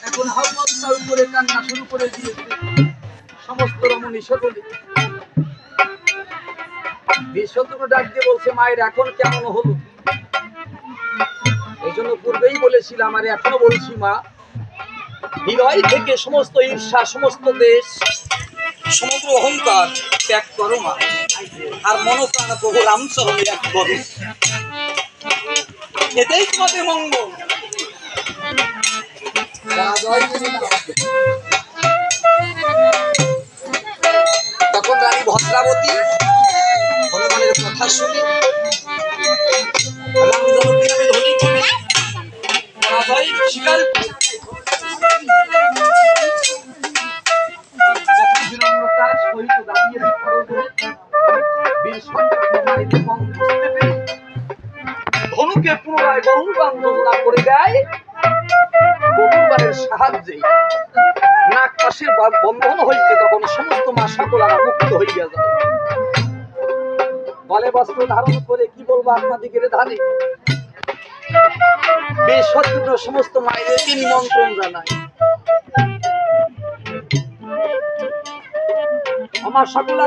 এখন হাউমাউ করে কান্না শুরু করে দিয়েছে সমস্ত রমণী সকলে। বিশ্বতরু ডাক দিয়ে বলছে, মায়ের এখন কেমন হলো? এই জন্য পূর্বেই বলেছিলাম, আর এখনো বলছি, মা হৃদয় থেকে সমস্ত ঈর্ষা, সমস্ত দেশ, সমগ্র অহংকার ত্যাগ করো মা, আর মনোপ্রাণ প্রভু রামচরণে এক করো, এটাই তোমাদের মঙ্গল। তখন রানী ভদ্রাবতী হনুমানের কথা শুনে স্বীকার ধনুকে পুনরায় গরুরবান যোজনা করে দেয়। গরুরবানের সাহায্যে নাক পাশের বন্ধন হইতে তখন সমস্ত মা সকলারা মুক্ত হইয়া যায়। গলে বস্ত্র ধারণ করে কি বলবো আপনাদিকে ধারে বেশ শত্রু সমস্ত মায়েদেরকে নিমন্ত্রণ জানায়। আমার সকল